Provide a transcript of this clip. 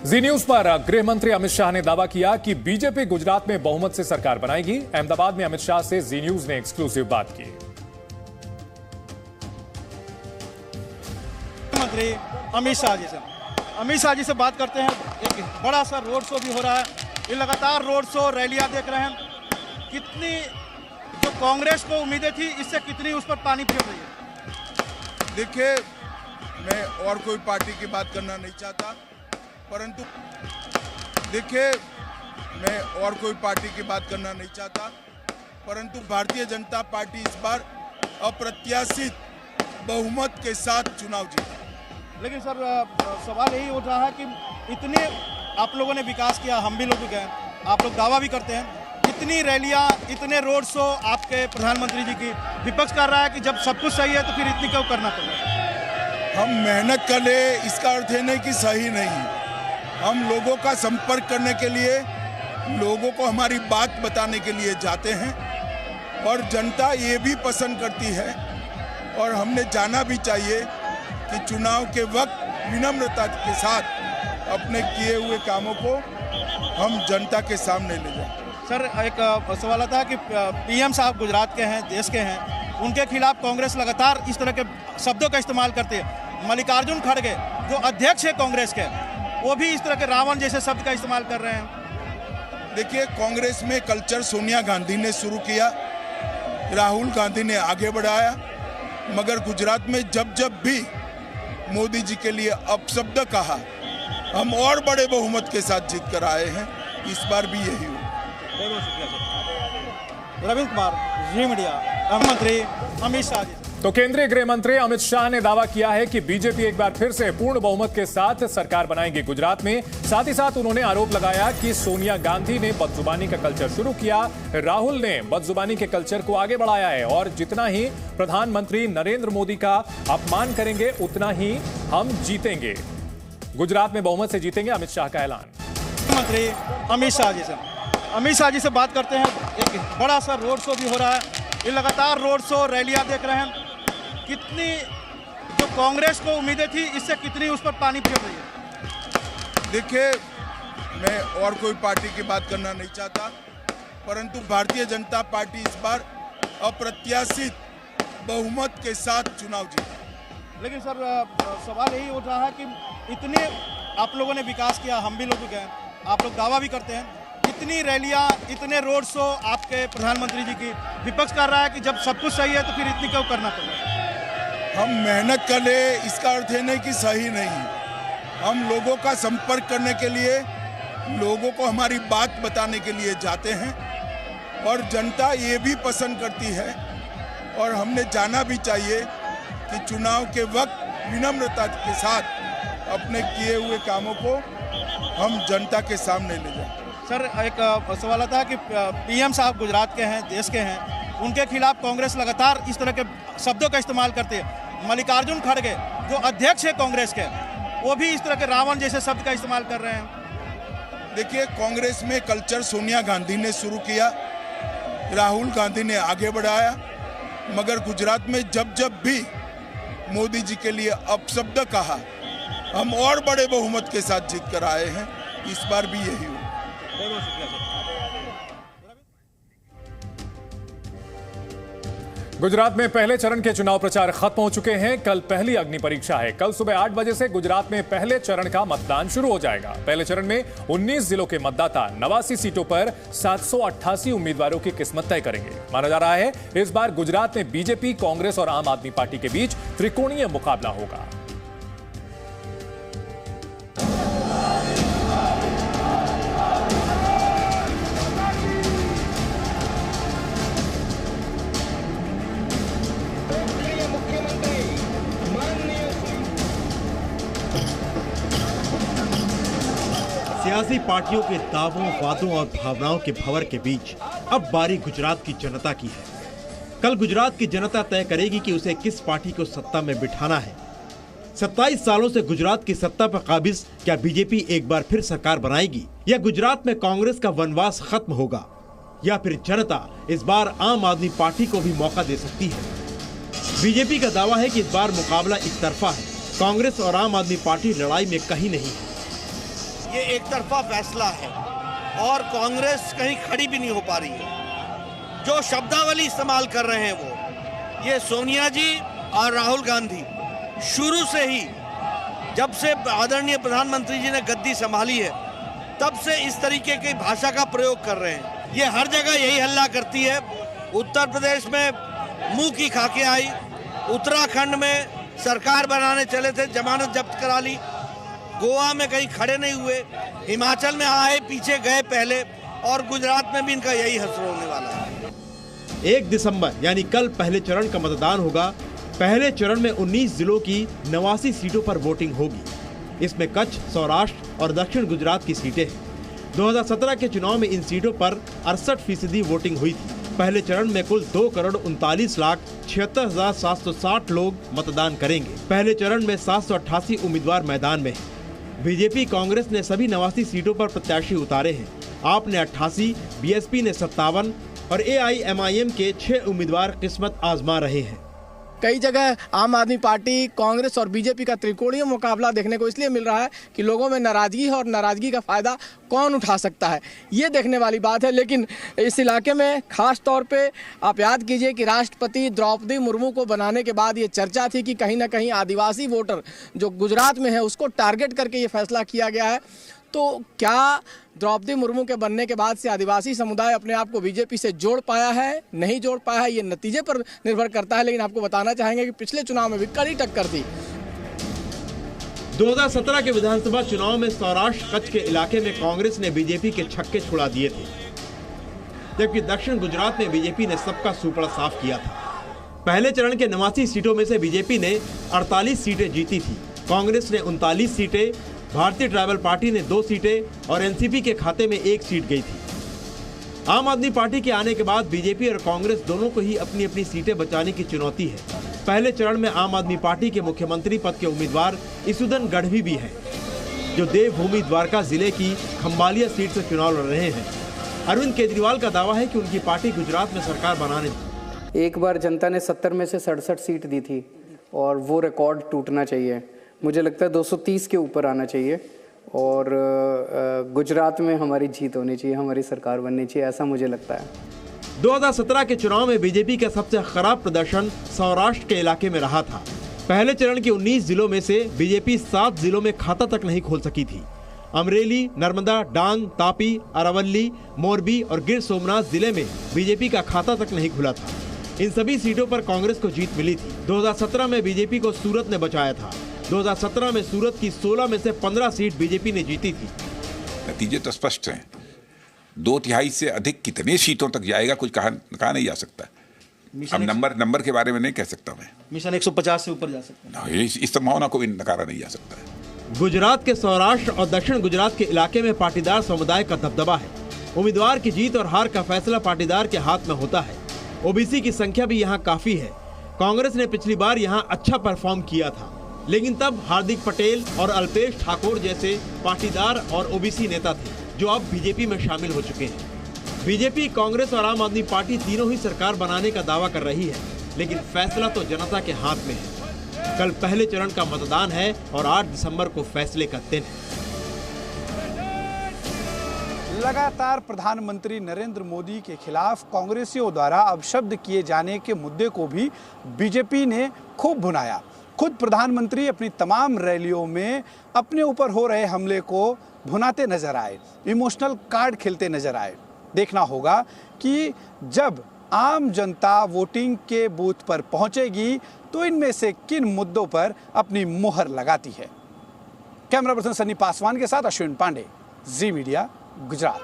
जी news पर गृह मंत्री अमित शाह ने दावा किया कि बीजेपी गुजरात में बहुमत से सरकार बनाएगी। अहमदाबाद में अमित शाह से जी न्यूज ने एक्सक्लूसिव बात की। मंत्री अमित शाह जी से बात करते हैं। एक बड़ा सा रोड शो भी हो रहा है। ये लगातार रोड शो रैलियां देख रहे हैं। कितनी जो कांग्रेस को उम्मीदें थी, इससे कितनी उस पर पानी फिर रही है। देखिए, मैं और कोई पार्टी की बात करना नहीं चाहता, परंतु भारतीय जनता पार्टी इस बार अप्रत्याशित बहुमत के साथ चुनाव जीती। लेकिन सर, सवाल यही उठ रहा है कि इतने आप लोगों ने विकास किया, हम भी लोग भी गए, आप लोग दावा भी करते हैं, इतनी रैलियां, इतने रोड शो आपके प्रधानमंत्री जी की, विपक्ष कर रहा है कि जब सब कुछ सही है तो फिर इतनी क्यों करना पड़ेगा। हम मेहनत कर ले, इसका अर्थ है नहीं कि सही नहीं। हम लोगों का संपर्क करने के लिए, लोगों को हमारी बात बताने के लिए जाते हैं और जनता ये भी पसंद करती है और हमने जाना भी चाहिए कि चुनाव के वक्त विनम्रता के साथ अपने किए हुए कामों को हम जनता के सामने ले जाएं। सर, एक सवाल आता है कि पीएम साहब गुजरात के हैं, देश के हैं, उनके खिलाफ कांग्रेस लगातार इस तरह के शब्दों का इस्तेमाल करती है। मल्लिकार्जुन खड़गे जो अध्यक्ष है कांग्रेस के, वो भी इस तरह के रावण जैसे शब्द का इस्तेमाल कर रहे हैं। देखिए, कांग्रेस में कल्चर सोनिया गांधी ने शुरू किया, राहुल गांधी ने आगे बढ़ाया, मगर गुजरात में जब जब भी मोदी जी के लिए अपशब्द कहा, हम और बड़े बहुमत के साथ जीत कर आए हैं। इस बार भी यही हुआ। बहुत बहुत शुक्रिया सर। रविंद्र कुमार, जी मीडिया, मंत्री अमित शाह जी। तो केंद्रीय गृह मंत्री अमित शाह ने दावा किया है कि बीजेपी एक बार फिर से पूर्ण बहुमत के साथ सरकार बनाएगी गुजरात में। साथ ही साथ उन्होंने आरोप लगाया कि सोनिया गांधी ने बदजुबानी का कल्चर शुरू किया, राहुल ने बदजुबानी के कल्चर को आगे बढ़ाया है और जितना ही प्रधानमंत्री नरेंद्र मोदी का अपमान करेंगे उतना ही हम जीतेंगे। गुजरात में बहुमत से जीतेंगे, अमित शाह का ऐलान। मंत्री अमित शाह जी से बात करते हैं। एक बड़ा सा रोड शो भी हो रहा है। ये लगातार रोड शो रैलियां देख रहे हैं। कितनी जो कांग्रेस को उम्मीदें थी, इससे कितनी उस पर पानी फिर रही है। देखिए, मैं और कोई पार्टी की बात करना नहीं चाहता, परंतु भारतीय जनता पार्टी इस बार अप्रत्याशित बहुमत के साथ चुनाव जीती। लेकिन सर, सवाल यही उठ रहा है कि इतने आप लोगों ने विकास किया, हम भी लोग भी गए, आप लोग दावा भी करते हैं, इतनी रैलियां, इतने रोड शो आपके प्रधानमंत्री जी की, विपक्ष कर रहा है कि जब सब कुछ सही है तो फिर इतनी क्यों करना पड़ेगा। हम मेहनत कर ले, इसका अर्थ है नहीं कि सही नहीं। हम लोगों का संपर्क करने के लिए, लोगों को हमारी बात बताने के लिए जाते हैं और जनता ये भी पसंद करती है और हमने जाना भी चाहिए कि चुनाव के वक्त विनम्रता के साथ अपने किए हुए कामों को हम जनता के सामने ले जाएं। सर, एक सवाल आता है कि पीएम साहब गुजरात के हैं, देश के हैं, उनके खिलाफ कांग्रेस लगातार इस तरह के शब्दों का इस्तेमाल करती है। मल्लिकार्जुन खड़गे जो अध्यक्ष है कांग्रेस के, वो भी इस तरह के रावण जैसे शब्द का इस्तेमाल कर रहे हैं। देखिए, कांग्रेस में कल्चर सोनिया गांधी ने शुरू किया, राहुल गांधी ने आगे बढ़ाया, मगर गुजरात में जब जब भी मोदी जी के लिए अपशब्द कहा, हम और बड़े बहुमत के साथ जीत कर आए हैं। इस बार भी यही हुआ। बहुत बहुत शुक्रिया सर। गुजरात में पहले चरण के चुनाव प्रचार खत्म हो चुके हैं। कल पहली अग्नि परीक्षा है। कल सुबह 8 बजे से गुजरात में पहले चरण का मतदान शुरू हो जाएगा। पहले चरण में 19 जिलों के मतदाता 89 सीटों पर 788 उम्मीदवारों की किस्मत तय करेंगे। माना जा रहा है इस बार गुजरात में बीजेपी, कांग्रेस और आम आदमी पार्टी के बीच त्रिकोणीय मुकाबला होगा। सियासी पार्टियों के दावों, वादों और भावनाओं के भंवर के बीच अब बारी गुजरात की जनता की है। कल गुजरात की जनता तय करेगी कि उसे किस पार्टी को सत्ता में बिठाना है। 27 सालों से गुजरात की सत्ता पर काबिज क्या बीजेपी एक बार फिर सरकार बनाएगी, या गुजरात में कांग्रेस का वनवास खत्म होगा, या फिर जनता इस बार आम आदमी पार्टी को भी मौका दे सकती है। बीजेपी का दावा है कि इस बार मुकाबला एक तरफा है। कांग्रेस और आम आदमी पार्टी लड़ाई में कहीं नहीं है। ये एक तरफा फैसला है और कांग्रेस कहीं खड़ी भी नहीं हो पा रही है। जो शब्दावली इस्तेमाल कर रहे हैं वो, ये सोनिया जी और राहुल गांधी शुरू से ही, जब से आदरणीय प्रधानमंत्री जी ने गद्दी संभाली है, तब से इस तरीके की भाषा का प्रयोग कर रहे हैं। ये हर जगह यही हल्ला करती है। उत्तर प्रदेश में मुंह की खाके आई, उत्तराखंड में सरकार बनाने चले थे, जमानत जब्त करा ली, गोवा में कहीं खड़े नहीं हुए, हिमाचल में आए पीछे गए पहले, और गुजरात में भी इनका यही हश्र होने वाला है। 1 दिसंबर यानी कल पहले चरण का मतदान होगा। पहले चरण में 19 जिलों की 89 सीटों पर वोटिंग होगी। इसमें कच्छ, सौराष्ट्र और दक्षिण गुजरात की सीटें हैं। 2017 के चुनाव में इन सीटों पर 68% वोटिंग हुई थी। पहले चरण में कुल 2,39,76,760 लोग मतदान करेंगे। पहले चरण में 788 उम्मीदवार मैदान में हैं। बीजेपी कांग्रेस ने सभी 89 सीटों पर प्रत्याशी उतारे हैं। आप ने 88, बीएसपी ने 57 और AIMIM के 6 उम्मीदवार किस्मत आजमा रहे हैं। कई जगह आम आदमी पार्टी, कांग्रेस और बीजेपी का त्रिकोणीय मुकाबला देखने को इसलिए मिल रहा है कि लोगों में नाराजगी है और नाराजगी का फायदा कौन उठा सकता है, ये देखने वाली बात है। लेकिन इस इलाके में खास तौर पे आप याद कीजिए कि राष्ट्रपति द्रौपदी मुर्मू को बनाने के बाद ये चर्चा थी कि कहीं ना कहीं आदिवासी वोटर जो गुजरात में है उसको टारगेट करके ये फैसला किया गया है। तो क्या द्रौपदी मुर्मू के बनने के बाद से आदिवासी समुदाय अपने आप को बीजेपी से जोड़ पाया है, नहीं जोड़ पाया है, ये नतीजे पर निर्भर करता है। लेकिन आपको बताना चाहेंगे कि पिछले चुनाव में भी कड़ी टक्कर थी। 2017 के विधानसभा चुनाव में सौराष्ट्र कच्छ के इलाके में कांग्रेस ने बीजेपी के छक्के छुड़ा दिए थे, जबकि दक्षिण गुजरात में बीजेपी ने सबका सुपड़ा साफ किया था। पहले चरण के 89 सीटों में से बीजेपी ने 48 सीटें जीती थी, कांग्रेस ने 39 सीटें, भारतीय ट्राइबल पार्टी ने 2 सीटें और एनसीपी के खाते में 1 सीट गई थी। आम आदमी पार्टी के आने के बाद बीजेपी और कांग्रेस दोनों को ही अपनी अपनी सीटें बचाने की चुनौती है। पहले चरण में आम आदमी पार्टी के मुख्यमंत्री पद के उम्मीदवार इसुदन गढ़वी भी हैं, जो देवभूमि द्वारका जिले की खंबालिया सीट से चुनाव लड़ रहे हैं। अरविंद केजरीवाल का दावा है कि उनकी पार्टी गुजरात में सरकार बनाने, एक बार जनता ने 70 में से 67 सीट दी थी और वो रिकॉर्ड टूटना चाहिए। मुझे लगता है 230 के ऊपर आना चाहिए और गुजरात में हमारी जीत होनी चाहिए, हमारी सरकार बननी चाहिए, ऐसा मुझे लगता है। 2017 के चुनाव में बीजेपी का सबसे खराब प्रदर्शन सौराष्ट्र के इलाके में रहा था। पहले चरण के 19 जिलों में से बीजेपी 7 जिलों में खाता तक नहीं खोल सकी थी। अमरेली, नर्मदा, डांग, तापी, अरावली, मोरबी और गिर सोमनाथ जिले में बीजेपी का खाता तक नहीं खुला था। इन सभी सीटों पर कांग्रेस को जीत मिली थी। 2017 में बीजेपी को सूरत ने बचाया था। 2017 में सूरत की 16 में से 15 सीट बीजेपी ने जीती थी। नतीजे तो स्पष्ट हैं। 2/3 से अधिक कितने सीटों तक जाएगा कुछ कहा नहीं जा सकता। अब नंबर के बारे में नहीं कह सकता मैं। मिशन 150 से ऊपर जा सकता है। इस संभावना को भी नकारा नहीं जा सकता है। गुजरात के सौराष्ट्र और दक्षिण गुजरात के इलाके में पाटीदार समुदाय का दबदबा है। उम्मीदवार की जीत और हार का फैसला पाटीदार के हाथ में होता है। ओबीसी की संख्या भी यहाँ काफी है। कांग्रेस ने पिछली बार यहाँ अच्छा परफॉर्म किया था, लेकिन तब हार्दिक पटेल और अल्पेश ठाकुर जैसे पाटीदार और ओबीसी नेता थे, जो अब बीजेपी में शामिल हो चुके हैं। बीजेपी, कांग्रेस और आम आदमी पार्टी तीनों ही सरकार बनाने का दावा कर रही है, लेकिन फैसला तो जनता के हाथ में है। कल पहले चरण का मतदान है और 8 दिसंबर को फैसले का दिन है। लगातार प्रधानमंत्री नरेंद्र मोदी के खिलाफ कांग्रेसियों द्वारा अपशब्द किए जाने के मुद्दे को भी बीजेपी ने खूब भुनाया। खुद प्रधानमंत्री अपनी तमाम रैलियों में अपने ऊपर हो रहे हमले को भुनाते नजर आए, इमोशनल कार्ड खेलते नजर आए। देखना होगा कि जब आम जनता वोटिंग के बूथ पर पहुंचेगी तो इनमें से किन मुद्दों पर अपनी मुहर लगाती है। कैमरा पर्सन सन्नी पासवान के साथ अश्विन पांडे, जी मीडिया, गुजरात।